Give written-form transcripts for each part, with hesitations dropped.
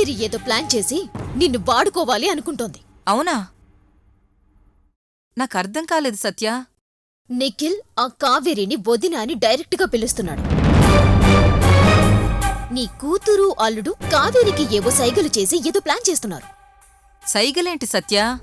కావేరి ఏదో ప్లాన్ చేసి నిన్ను వాడుకోవాలి అనుకుంటోంది. అవునా? నాకర్థం కాలేదు సత్య. నిఖిల్ ఆ కావేరిని వదిన అని డైరెక్ట్గా పిలుస్తున్నాడు. నీ కూతురు అల్లుడు కావేరికి ఏవో సైగలు చేసి ఏదో ప్లాన్ చేస్తున్నారు. సైగలేంటి సత్య?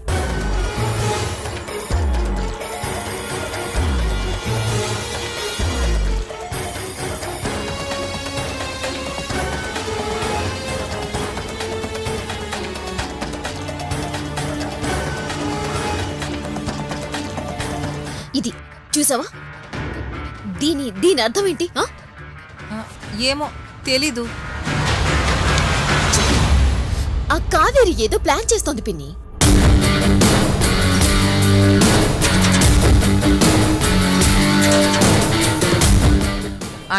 ఇది చూసావా? దీని అర్థమేంటి? ఏమో తెలీదు. ఆ కావేరి ఏదో ప్లాన్ చేస్తోంది పిన్ని.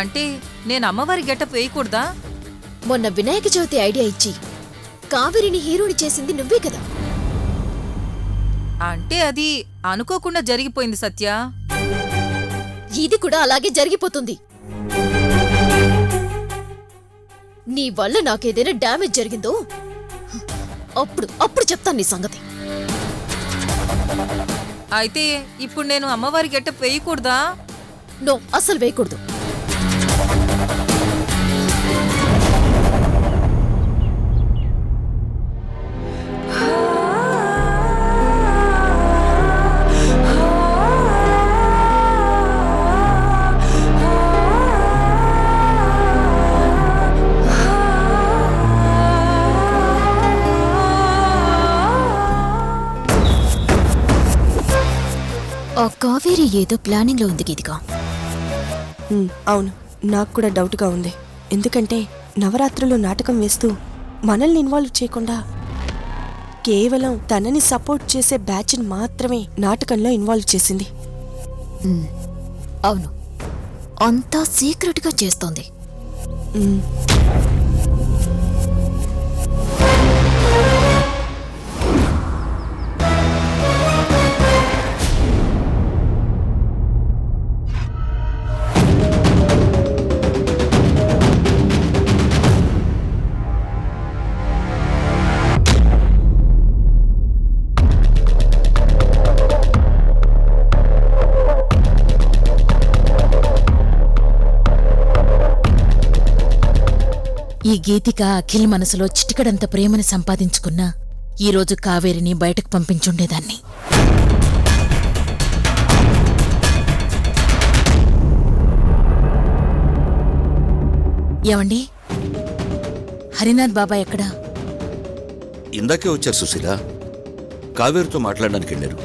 అంటే నేను అమ్మవారి గెటప్ వేయకూడదా? మొన్న వినాయక చవితి ఐడియా ఇచ్చి కావేరిని హీరోని చేసింది నువ్వే కదా. అంటే అది అనుకోకుండా జరిగిపోయింది సత్య. ఇది కూడా అలాగే జరిగిపోతుంది. నీ వల్ల నాకేదైనా డ్యామేజ్ జరిగిందో అప్పుడు చెప్తాను నీ సంగతి. అయితే ఇప్పుడు నేను అమ్మవారి గెటప్ వేయకూడదా? నో, అస్సలు వేయకూడదు. ఆ కావేరి ఏదో ప్లానింగ్ లో ఉంది గీతిక. అవును, నాకు కూడా డౌట్గా ఉంది. ఎందుకంటే నవరాత్రులు నాటకం వేస్తూ మనల్ని ఇన్వాల్వ్ చేయకుండా కేవలం తనని సపోర్ట్ చేసే బ్యాచ్ని మాత్రమే నాటకంలో ఇన్వాల్వ్ చేసింది. అవును, అంతా సీక్రెట్ గా చేస్తోంది. ఈ గీతిక అఖిల్ మనసులో చిటికడంత ప్రేమని సంపాదించుకున్నా ఈరోజు కావేరిని బయటకు పంపించుండేదాన్ని. ఏమండి, హరినాథ్ బాబా ఎక్కడా? ఇందాకే వచ్చారు సుశీల. కావేరితో మాట్లాడడానికి వెళ్ళారు.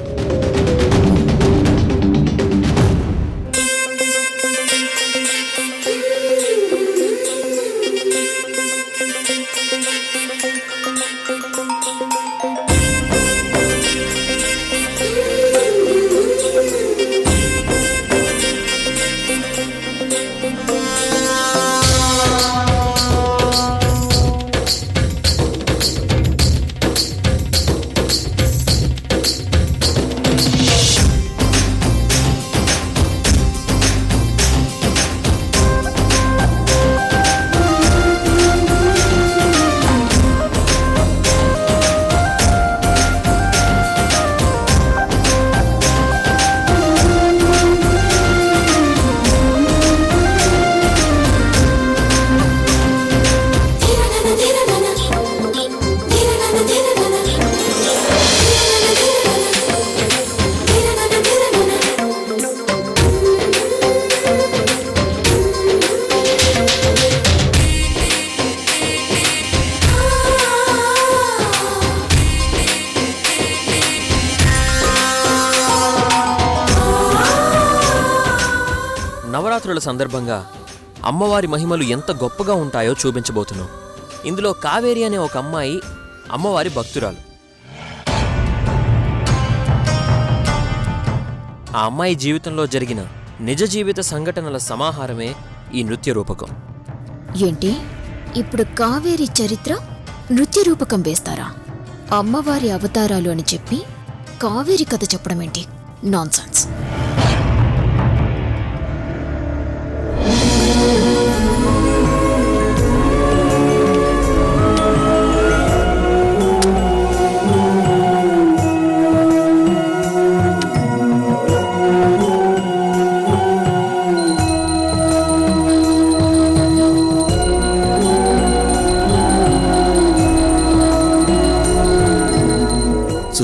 నవరాత్రుల సందర్భంగా అమ్మవారి మహిమలు ఎంత గొప్పగా ఉంటాయో చూపించబోతున్నాం. ఇందులో కావేరి అనే ఒక అమ్మాయి అమ్మవారి భక్తురాలు. ఆ అమ్మాయి జీవితంలో జరిగిన నిజ జీవిత సంఘటనల సమాహారమే ఈ నృత్య రూపకం. ఏంటి, ఇప్పుడు కావేరి చరిత్ర నృత్య రూపకం వేస్తారా? అమ్మవారి అవతారాలు అని చెప్పి కావేరి కథ చెప్పడం ఏంటి? నాన్సెన్స్.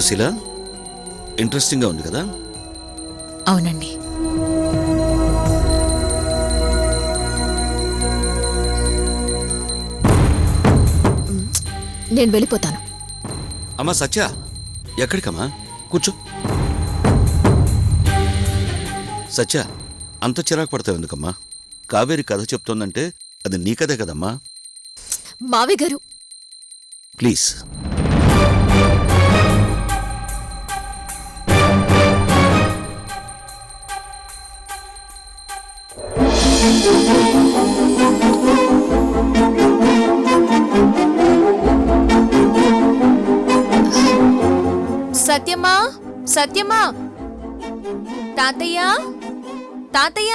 సుశీల, ఇంట్రెస్టింగ్గా ఉంది కదా? అవునండి. నేను వెళ్ళిపోతాను. అమ్మా సత్య, ఎక్కడికమ్మా? కూర్చో. సత్య, అంత చిరాకు పడతావు ఎందుకమ్మా? కావేరి కథ చెప్తోందంటే అది నీ కథే కదమ్మా. మావయ్య గారు, ప్లీజ్. సత్యమ్మా, సత్యమ్మా, తాతయ్య, తాతయ్య.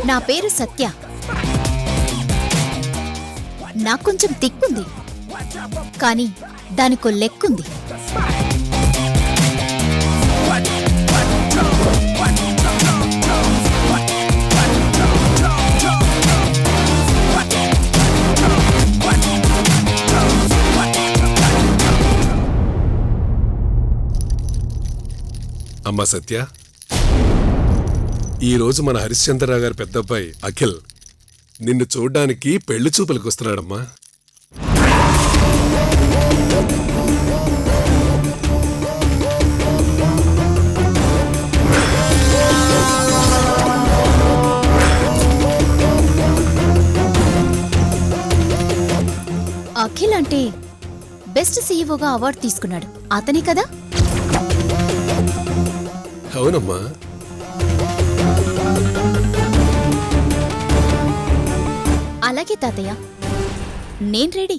నా పేరు సత్య. నాకు కొంచెం తిక్కుంది, కానీ దానికో లెక్కుంది. అమ్మా సత్య, ఈరోజు మన హరిశ్చంద్రరావు గారి పెద్దబ్బాయి అఖిల్ నిన్ను చూడ్డానికి పెళ్లి చూపులకు వస్తున్నాడమ్మా. అఖిల్ అంటే బెస్ట్ సీఈఓగా అవార్డు తీసుకున్నాడు అతనే కదా? అవునమ్మా. అలాగే తాతయ్య, నేను రెడీ.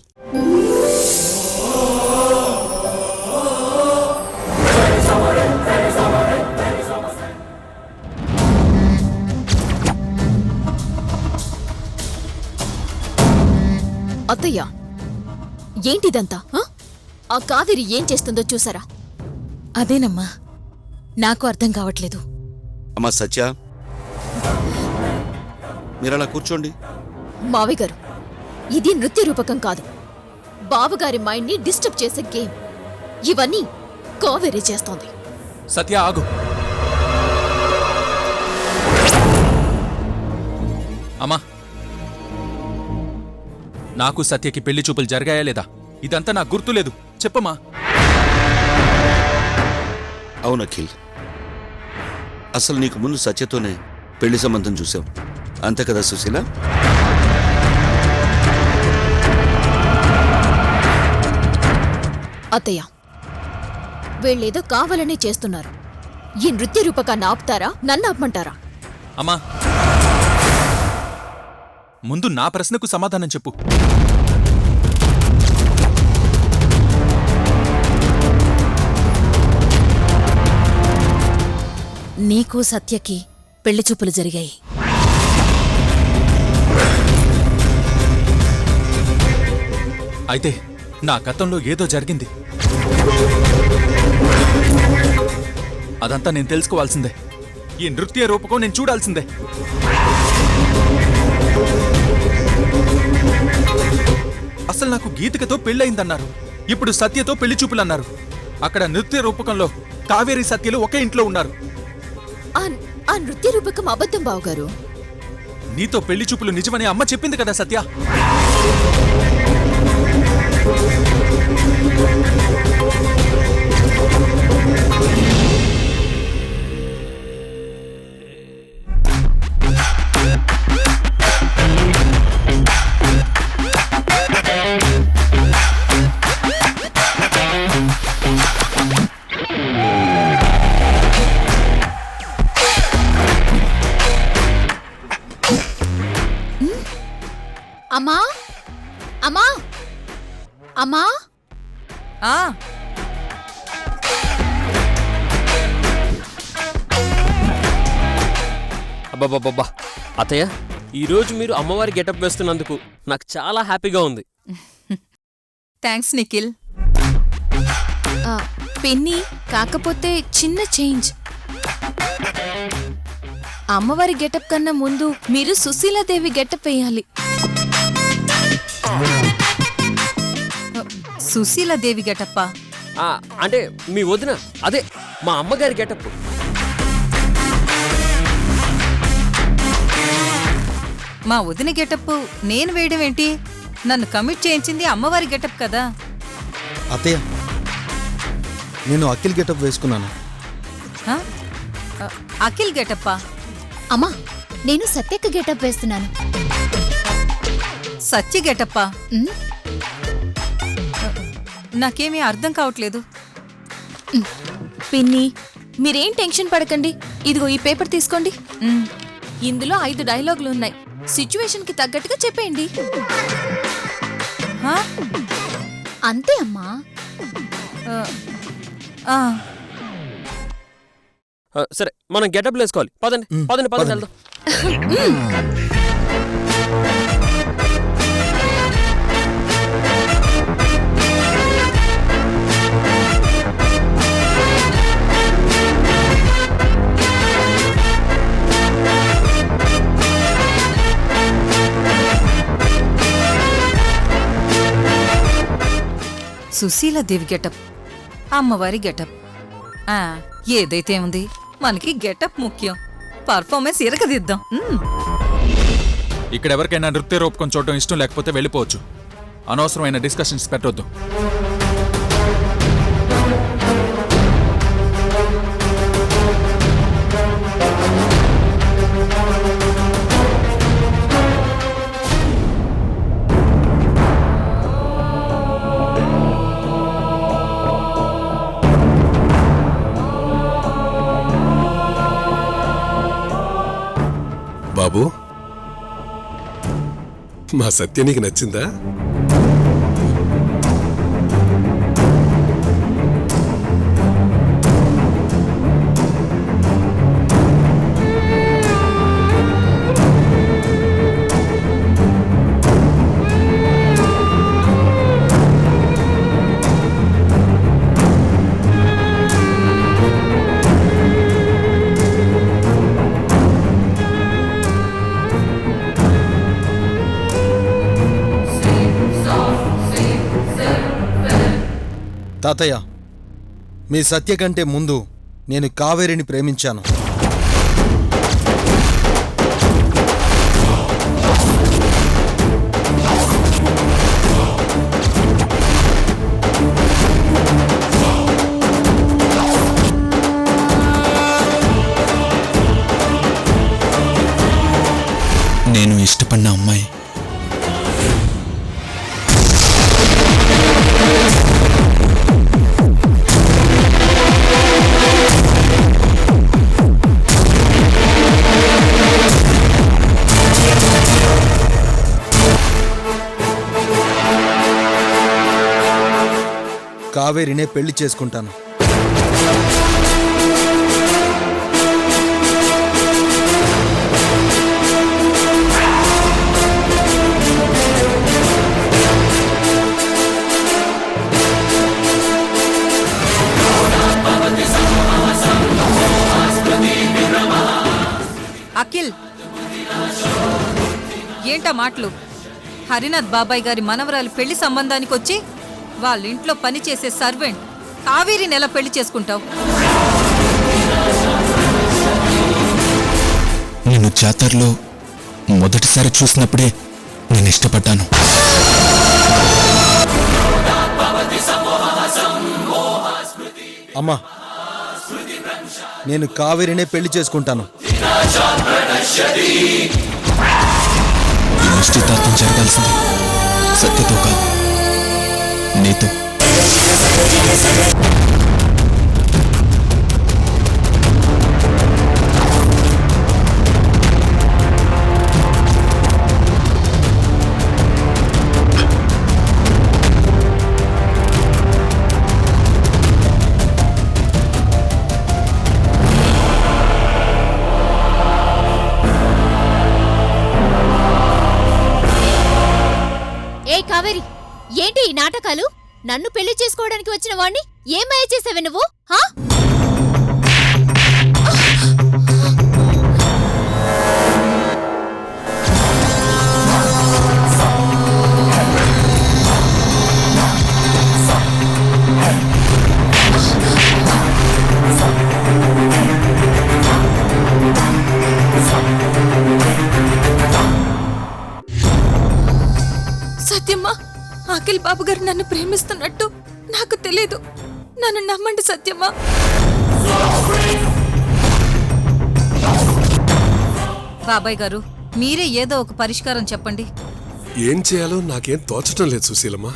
అత్తయ్య, ఏంటిదంతా? ఆ కావేరి ఏం చేస్తుందో చూసారా? అదేనమ్మా, నాకు అర్థం కావట్లేదు. అమ్మా సత్య, మీరలా కూర్చోండి. మావయ్య గారు, ఇది నృత్య రూపకం కాదు, బావగారి మైండ్ని డిస్టర్బ్ చేసే గేమ్. ఇవన్నీ కావేరి చేస్తోంది. సత్య ఆగు. అమ్మా, నాకు సత్యకి పెళ్లి చూపులు జరిగాయా లేదా? ఇదంతా నాకు గుర్తులేదు, చెప్పమ్మా. అవును అఖిల్, అసలు నీకు ముందు సత్యతోనే పెళ్లి సంబంధం చూసావు, అంతే కదా సుశీల? అత్తయ్య, వీళ్ళేదో కావాలనే చేస్తున్నారు. ఈ నృత్య రూపకాన్ని ఆపుతారా, నన్ను ఆపమంటారా? అమ్మా, ముందు నా ప్రశ్నకు సమాధానం చెప్పు. నీకు సత్యకి పెళ్లి చూపులు జరిగాయి. అయితే నా గతంలో ఏదో జరిగింది, అదంతా నేను తెలుసుకోవాల్సిందే. ఈ నృత్య రూపకం నేను చూడాల్సిందే. అసలు నాకు గీతికతో పెళ్ళయిందన్నారు, ఇప్పుడు సత్యతో పెళ్లి చూపులన్నారు. అక్కడ నృత్య రూపకంలో కావేరి సత్యలు ఒకే ఇంట్లో ఉన్నారు. ఆ నృత్య రూపకం అబద్ధం బావగారు. నీతో పెళ్లి చూపులు నిజమని అమ్మ చెప్పింది కదా సత్య. అమ్మా, అమ్మా, అమ్మా ఆ అబ్బబ్బబ్బబ్బా అత్తయ్య ఈరోజు మీరు అమ్మవారి గెటప్ వేస్తున్నందుకు నాకు చాలా హ్యాపీగా ఉంది. థ్యాంక్స్ నిఖిల్. పెన్ని కాకపోతే చిన్న చేంజ్. అమ్మవారి గెటప్ కన్నా ముందు మీరు సుశీలాదేవి గెటప్ వేయాలి. సుశీలాదేవి గెటప్ప. అంటే మీ వదిన అదే మా అమ్మగారి గెటప్. మా వదిన గెటప్ నేను వేయడం ఏంటి? నన్ను కమిట్ చేయించింది అమ్మవారి గెటప్ కదా. అత్తయ్య నేను అఖిల్ గెటప్ వేసుకున్నాను. ఆ? అఖిల్ గెటప్పా? అమ్మా నేను సత్యక్క గెటప్ వేస్తున్నాను. సత్య గెటప్పా? నాకేమీ అర్థం కావట్లేదు. పిన్ని మీరేం టెన్షన్ పడకండి. ఇదిగో ఈ పేపర్ తీసుకోండి. ఇందులో 5 డైలాగులు ఉన్నాయి. సిచ్యువేషన్ కి తగ్గట్టుగా చెప్పేయండి. ఆ? అంతే అమ్మా. ఆ. సరే మనం గెటప్ వేసుకోవాలి. పదండి పదండి పదండి వెళ్దాం. సుశీలాదేవి గెటప్, అమ్మవారి గెటప్. ఏదైతే ఉంది మనకి గెటప్ ముఖ్యం. పర్ఫార్మెన్స్ ఇరకదిద్దాం. ఇక్కడ ఎవరికైనా నృత్య రూపకం చూడటం ఇష్టం లేకపోతే వెళ్ళిపోవచ్చు. అనవసరమైన డిస్కషన్స్ పెట్టొద్దు. బాబు మా సత్య నీకు నచ్చిందా? తాతయ్య మీ సత్య కంటే ముందు నేను కావేరిని ప్రేమించాను. నేను ఇష్టపడిన అమ్మాయి కావేరినే పెళ్లి చేసుకుంటాను. అఖిల్ ఏంటా మాటలు? హరినాథ్ బాబాయ్ గారి మనవరాలు పెళ్లి సంబంధానికి వచ్చి వాళ్ళ ఇంట్లో పనిచేసే సర్వెంట్ కావేరిని ఎలా పెళ్లి చేసుకుంటావు? నేను జాతరలో మొదటిసారి చూసినప్పుడే నేను ఇష్టపడ్డాను. అమ్మా నేను కావేరినే పెళ్లి చేసుకుంటాను. ఈ నిశ్చితార్థం జరగాల్సింది సత్యతో కాదు, నీతో. కావేరి, ఏంటి ఈ నాటకాలు? నన్ను పెళ్లి చేసుకోవడానికి వచ్చిన వాణ్ణి ఏమయ్య చేసావే నువ్వు? హా? సత్యమ్మా, అఖిల్ బాబు గారు నన్ను ప్రేమిస్తున్నట్టు నాకు తెలీదు. నన్ను నమ్మండి సత్యమ్మా. బాబాయ్ గారు, మీరే ఏదో ఒక పరిష్కారం చెప్పండి. ఏం చేయాలో నాకేం తోచటం లేదు సుశీలమ్మ.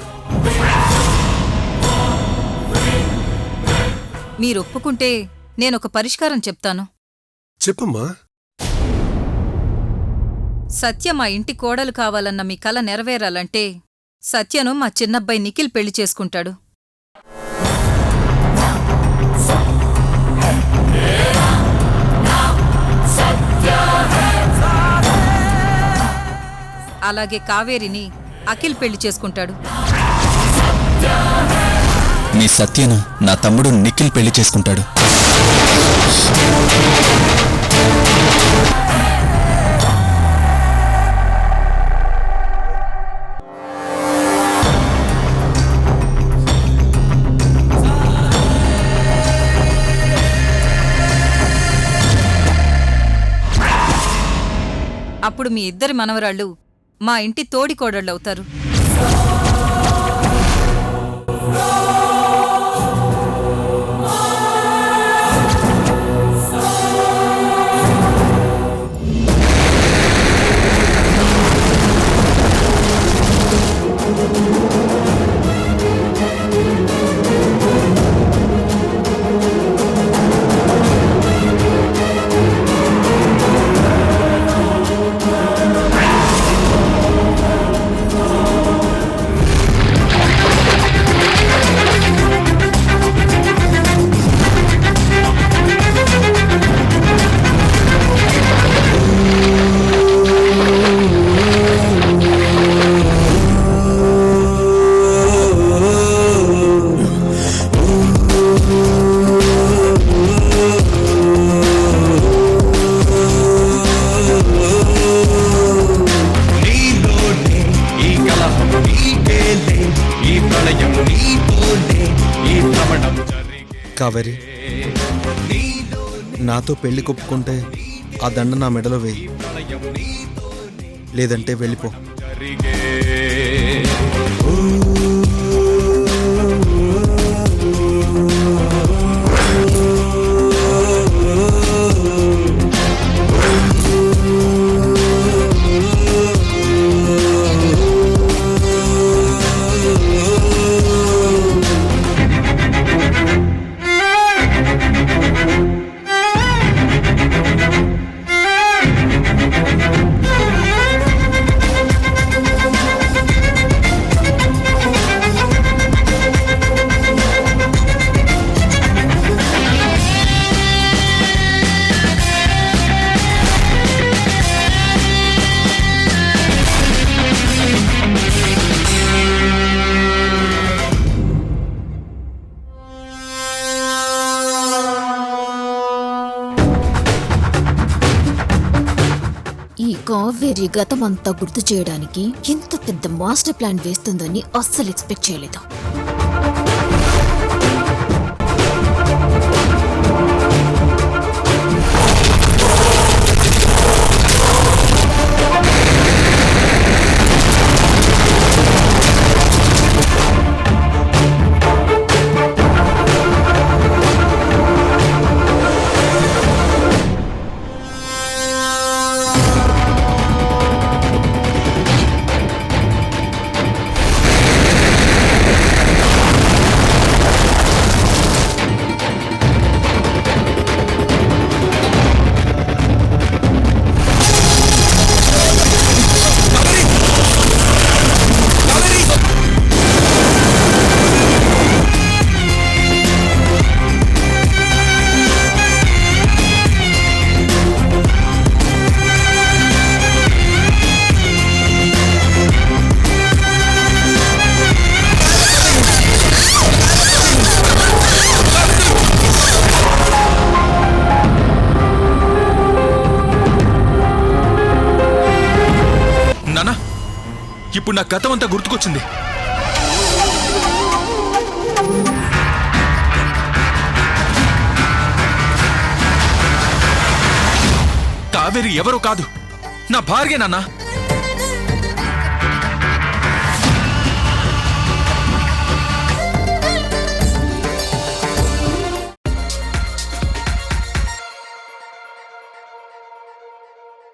మీరు ఒప్పుకుంటే నేనొక పరిష్కారం చెప్తాను. చెప్పమ్మా. సత్య మా ఇంటి కోడలు కావాలన్న మీ కల నెరవేరాలంటే సత్యను మా చిన్నబ్బాయి నిఖిల్ పెళ్లి చేసుకుంటాడు. అలాగే కావేరిని అఖిల్ పెళ్లి చేసుకుంటాడు. మీ సత్యను నా తమ్ముడు నిఖిల్ పెళ్లి చేసుకుంటాడు. అప్పుడు మీ ఇద్దరి మనవరాళ్ళు మా ఇంటి తోడికోడళ్ళవుతారు. కావేరి, నాతో పెళ్లి కొప్పుకుంటే ఆ దండ నా మెడలో వేయి, లేదంటే వెళ్ళిపో. ఈ కావేరి గతమంతా గుర్తు చేయడానికి ఇంత పెద్ద మాస్టర్ ప్లాన్ వేస్తుందని అస్సలు ఎక్స్పెక్ట్ చేయలేదు. ఇప్పుడు నా గతం అంతా గుర్తుకొచ్చింది. కావేరి ఎవరో కాదు, నా భార్య నాన్న.